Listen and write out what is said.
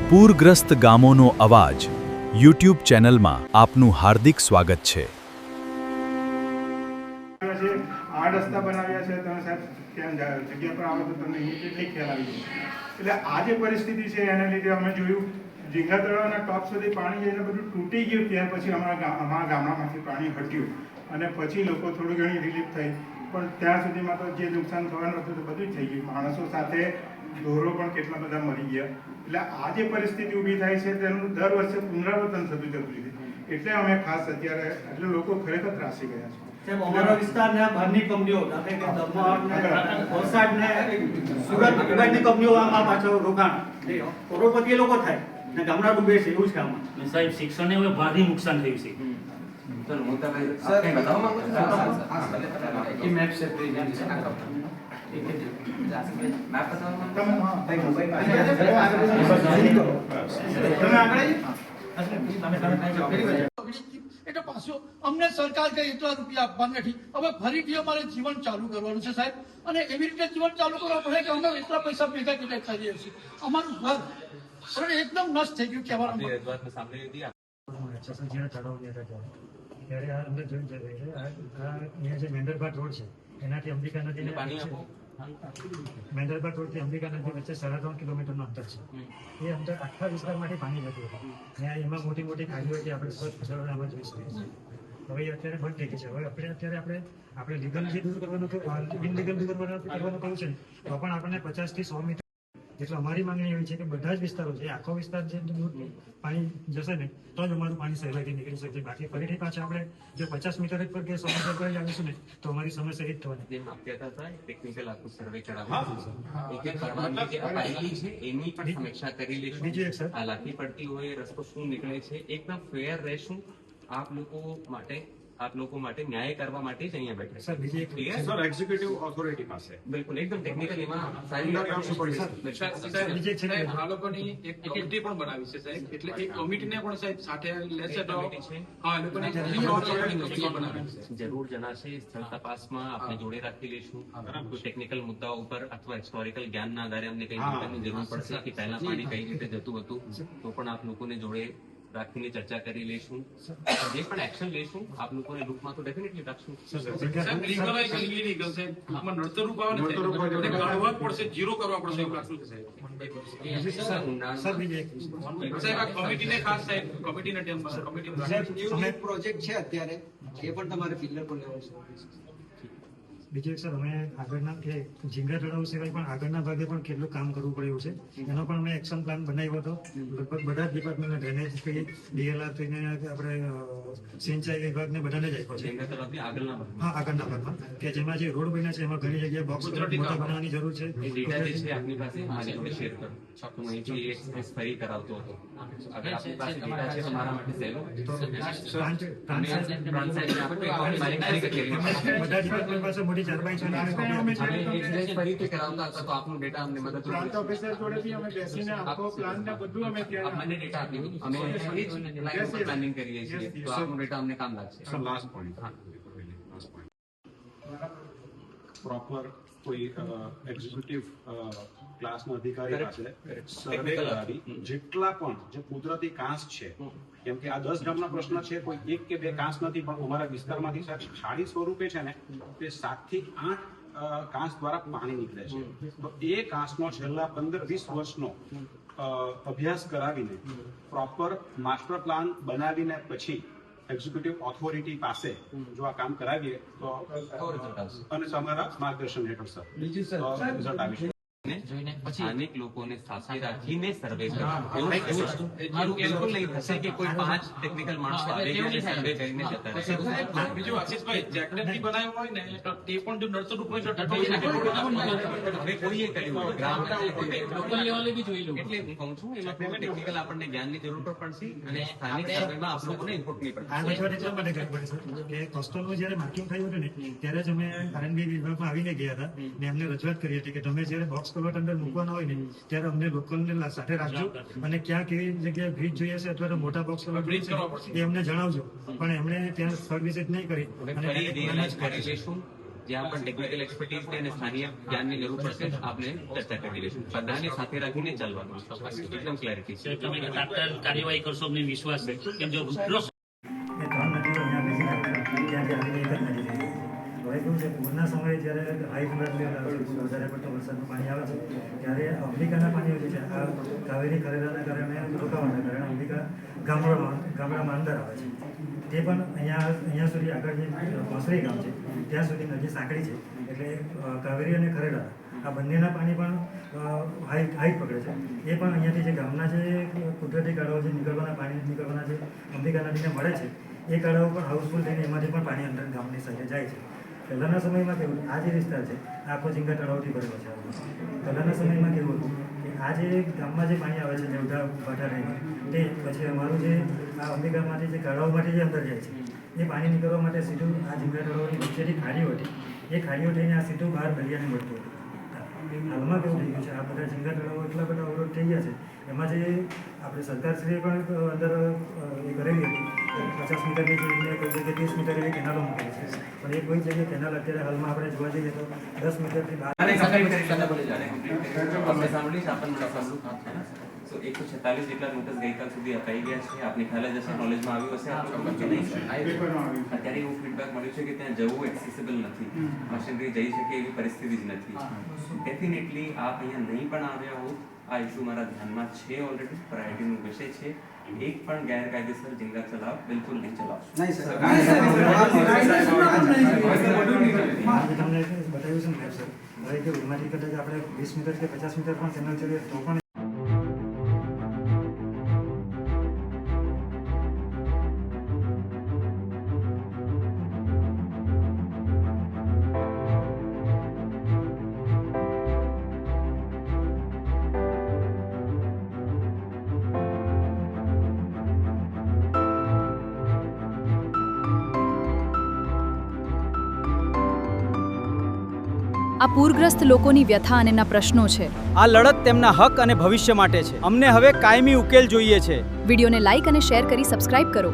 પૂરગ્રસ્ત ગામોનો અવાજ યુટ્યુબ ચેનલમાં આપનું હાર્દિક સ્વાગત છે। આ રસ્તા બનાવ્યા છે તમે સાહેબ ત્યાં જગ્યા પર આવો તો તમને ઇમિડિયેટલી ખ્યાલ આવી જાય। એટલે આ જે પરિસ્થિતિ છે એના લીધે અમે જોયું ઝીંગા તળાવના ટોપ સુધી પાણી જઈને બધું તૂટી ગયું। ત્યાર પછી અમારા ગામડામાંથી પાણી હટ્યું અને પછી લોકો થોડી ઘણી રિલીફ થઈ, પણ ત્યાં સુધીમાં તો જે નુકસાન થવાનું હતું તો બધું જ થઈ ગયું। માણસો સાથે ઢોરો પણ કેટલા બધા મરી ગયા। એટલે આ જે પરિસ્થિતિ ઊભી થાય છે તેનું દર વર્ષે પુનરાવર્તન થતું જતું છે। એટલે અમે ખાસ અત્યારે એટલે લોકો ખરેખર ત્રાસી ગયા છે। સાહેબ, અમારા વિસ્તારના બહારની કંપનીઓ દાખલા કે દમણ ને વલસાડ ને સુરત વિભાગની કંપનીઓ આમાં પાછળ રોકાણ કરોડપતિ લોકો થાય ને ગામડા ડૂબે છે, એવું છે આમાં। સાહેબ, શિક્ષણને હવે ભારે નુકસાન થયું છે। એટલે પાછું અમને સરકાર કઈ એટલા રૂપિયા આપવાના નથી। હવે ફરીથી અમારે જીવન ચાલુ કરવાનું છે સાહેબ, અને એવી રીતે જીવન ચાલુ કરવા પડે કે અમે એટલા પૈસા ભેગા કેટલા કરીએ છીએ। અમારું ઘર એકદમ નષ્ટ થઈ ગયું કહેવાનું। ત્યારે આ અંદર જોઈ શકે છે અહીંયા જે મેંદરભાટ રોડ છે એનાથી અંબિકા નદી મેંદરભાટ રોડથી અંબિકા નદી વચ્ચે 3.5 કિલોમીટરનું અંતર છે। એ અંતર આખા વિસ્તારમાંથી પાણી જતું હતું ને એમાં મોટી મોટી ખાડીઓ હતી, આપણે આમાં જોઈ શકીએ છીએ। હવે એ અત્યારે બંધ થઈ ગઈ છે। હવે આપણે લીગલ જે દૂર કરવાનું ઇનલીગલ દૂર કરવાનું કહ્યું છે ને તો પણ આપણને 50 થી 100 મીટર એટલે અમારી માંગણી એવી છે કે બધા જ વિસ્તારો છે, આખો વિસ્તાર જે દૂર પાણી જશે ને તો જ અમારું પાણી સહેલાઈથી નીકળી શકશે। બાકી ફરીથી પાછા આપણે જો 50 મીટર પર કે 100 મીટર પર આવીશું ને તો અમારી સમસ્યા એ જ થવાની। જે માપ્યતા થાય ટેકનિકલ આખું સર્વે કરાવવાનું છે, એક પરવાનગી જે અપાયેલી છે એની પણ સમીક્ષા કરી લઈશું। બીજું એક સર, આ લાગી પડતી હોય એ રસ્તો શું નીકળે છે એકદમ ફેર રહેશું। આપ લોકો માટે ન્યાય કરવા માટે જ અહીંયા બેઠા સર બીજી એક સર એક્ઝિક્યુટિવ ઓથોરિટી પાસે બિલકુલ એકદમ ટેકનિકલ એમાં સારી બીજી એક છે આ લોકોની એક કમિટી પણ બનાવી છે સાહેબ, એટલે એક કમિટીને પણ સાહેબ સાથે લેશે તો હા એ લોકોની બનાવી છે। જરૂર જણાશે સ્થળ તપાસમાં આપણે જોડે રાખી લઈશું। કોઈ ટેકનિકલ મુદ્દાઓ ઉપર અથવા હિસ્ટોરિકલ જ્ઞાનના આધારે અમને કઈ પ્રકારની જરૂર પડશે કે પહેલા પાણી કઈ રીતે જતું હતું તો પણ આપ લોકોને જોડે રાખીને ચર્ચા કરી લઈશું। જે પણ એક્શન લઈશું આપ લોકોને લૂપમાં તો ડેફિનેટલી રાખશું। સાહેબ લીગલ હોય કે ઇલીગલ સાહેબ ટૂંકમાં નડતરરૂપ આવે ને કાઢવા પડશે, જીરો કરવા પડશે એવું લાગતું છે સાહેબ। સર બીજી એક સાહેબ આ કમિટીને ખાસ સાહેબ કમિટીના ટાઈમમાં કમિટી પ્રોજેક્ટ છે અત્યારે એ પણ તમારે પિલર પર લેવો છે। બીજું એક સર અમે આગળના કે ઝીંગા તળાવ સિવાય પણ આગળના ભાગે પણ કેટલું કામ કરવું પડે એવું છે, એનો પણ અમે એક્શન પ્લાન બનાવ્યો હતો। લગભગ બધા જ ડિપાર્ટમેન્ટ ડ્રેનેજ ડીએલઆર થઈને આપણે સિંચાઈ વિભાગને બધાને જ આપ્યો છે। હા, આગળના ભાગમાં કે જેમાં જે રોડ બન્યા છે એમાં ઘણી જગ્યાએ બોક્સ મોટા બનાવવાની જરૂર છે। આપની પાસે મારી જોડે શેર કરો, હું અહીંથી એક ફરી કરાવતો હતો। અગર આપની પાસે ડેટા છે તો મારા માટે સહેલું બધા ડિપાર્ટમેન્ટ પાસે મોટી ચારબાઈ છે ફરીથી કરાવતા હતા તો આપનો ડેટા અમને મદદ પ્રાંત ઓફિસર જોડે બી અમે બેસીને આખો પ્લાન ને બધું અમે ત્યાં મને ડેટા આપ્યું, અમે પ્લાનિંગ કરીએ છીએ તો આપનો ડેટા અમને કામ લાગશે। સર લાસ્ટ પોઈન્ટ પ્રોપર કોઈ એક્ઝિક્યુટિવ ક્લાસના અધિકારી પાસે સર્વે કરાવી જેટલા પણ જે કુદરતી કાંસ છે, કેમ કે આ 10 ગામના પ્રશ્ન છે, કોઈ 1 કે 2 કાંસ નથી, પણ અમારા વિસ્તારમાંથી ખાડી સ્વરૂપે છે ને તે 7 થી 8 કાંસ દ્વારા પાણી નીકળે છે। તો એ કાંસનો છેલ્લા 15-20 વર્ષનો અભ્યાસ કરાવીને પ્રોપર માસ્ટર પ્લાન બનાવીને પછી એક્ઝિક્યુટિવ ઓથોરિટી પાસે જો આ કામ કરાવીએ તો અને તમારા માર્ગદર્શન હેઠળ સર રિઝલ્ટ આવી શકે। સ્થાનિક લોકોને સાથે રાખીને સર્વે કરો, એવું બિલકુલ નહીં થશે કે કોઈ 5 ટેકનિકલ માણસો આવે અને સર્વે કરીને જતા રહેશે। બીજું આશીષભાઈ જેકનેટથી બનાવ્યો હોય ને તો તે પણ જો નડતરરૂપ હોય તો હવે કોઈએ કર્યું હોય ગ્રામ લોકલ લેવલે બી જોઈ લો, એટલે હું કહું છું એમાં કોઈ ટેકનિકલ આપણને જ્ઞાનની જરૂર પડશે અને સ્થાનિક સર્વેમાં આપ લોકોને ઇનપુટ નહીં પડશે। આ રજૂઆત એટલા માટે કરવી પડે છે કે કોસ્ટલનું જયારે માર્કિંગ થયું હતું ને ત્યારે જ અમે આરએનબી વિભાગમાં આવીને ગયા હતા ને એમને રજૂઆત કરી હતી કે તમે જયારે બોક્સ કલવટ અંદર મૂકવાના હોય ને ત્યારે અમને લોકોને સાથે રાખજો અને ક્યાં કેવી જગ્યાએ બ્રિજ જોઈએ છે અથવા તો મોટા બોક્સ કલવટ એ અમને જણાવજો। પણ એમણે ત્યાં સ્થળ વિઝિટ નહીં કરી અને જ્યાં પણ ટેકનિકલ એક્સપર્ટીઝ અને સ્થાનિય જ્ઞાનની જરૂર પડશે આપને ચર્ચા કરી લઈશું. બધાને સાથે રાખીને ચાલવાનું એકદમ ક્લેરિટી છે. તમે તાત્કાલિક કાર્યવાહી કરશો અમને વિશ્વાસ છે. કેમ જો રૂપિયો એ 3 નદીઓ અહીંયા ભેગી થાય ત્યાંથી આવીને એક જ નદી થઈ જાય છે. હવે કેવું છે, પૂરના સમયે જ્યારે હાઈ ફ્લડ લેવલ આવે છે, વધારે પડતો વરસાદનું પાણી આવે છે, ત્યારે અંબિકાના પાણીઓ જે છે આ કાવેરી ખરેલાના કારણે રોકાવાના કારણે અંબિકા ગામડામાં અંદર આવે છે. તે પણ અહીંયા સુધી આગળ જે કોસરી ગામ છે ત્યાં સુધી નદી સાંકડી છે, એટલે કાવેરી અને ખરેલા આ બંનેના પાણી પણ હાઈટ પકડે છે. એ પણ અહીંયાથી જે ગામના જે કુદરતી કાળાઓ જે પાણી નીકળવાના જે અંબિકા નદીને મળે છે એ કાળાઓ પણ હાઉસફુલ થઈને એમાંથી પણ પાણી અંદર ગામની સાથે જાય છે. પહેલાંના સમયમાં કેવું, આ જે વિસ્તાર છે આ આખો ઝીંગા તળાવથી ભરેલો છે. પહેલાંના સમયમાં કેવું હતું કે આ જે ગામમાં જે પાણી આવે છે દેવઢા ભાટા રહીને તે પછી અમારું જે આ અંબિકામાંથી જે કાળાઓમાંથી જે અંદર જાય છે એ પાણી નીકળવા માટે સીધું આ ઝીંગા તળાવની વચ્ચેથી ખાડીઓ હતી, એ ખાડીઓ થઈને આ સીધું બહાર દરિયાને મળતું હતું. હાલમાં કેવું થઈ ગયું છે, આ બધા ઝીંગા તળાવો એટલા બધા અવરોધ થઈ ગયા છે, એમાં જે આપણે સરકારશ્રીએ પણ અંદર એ કરેલી હતી 50 મીટરની જે કોઈ જગ્યાએ 30 મીટર એવી કેનાલો મૂકેલી છે, પણ એ કોઈ જગ્યાએ કેનાલ અત્યારે હાલમાં આપણે જોવા જઈએ તો 10 મીટરથી બહાર. So, 146 જેટલા નોટિસ ગઈકાલ સુધી અપાઈ ગયા છે. આપને ખ્યાલ જ હશે, નોલેજમાં આવ્યું હશે અત્યારે એવું ફીડબેક મળ્યું છે કે ત્યાં જવું એક્સેસિબલ નથી, મશીનરી જઈ શકે એવી પરિસ્થિતિ જ નથી. ડેફિનેટલી આપ અહીંયા નહીં પણ આવ્યા હો, આ ઇસ્યુ મારા ધ્યાનમાં છે, ઓલરેડી પ્રાયોરિટીનો વિષય છે. એક પણ ગેરકાયદેસર ઝીંગા તળાવ બિલકુલ નહીં ચલાવશો. આજે તમને બતાવ્યું છે ને સર, હવે કે એમાંથી કદાચ આપણે 20 મીટર કે 50 મીટર પણ કેનાલ ચલાવીએ તો પણ આ પૂરગ્રસ્ત લોકોની વ્યથા અને ના પ્રશ્નો છે. આ લડત તેમના હક અને ભવિષ્ય માટે છે. અમને હવે કાયમી ઉકેલ જોઈએ છે. વિડીયોને લાઇક અને શેર કરી સબસ્ક્રાઇબ કરો.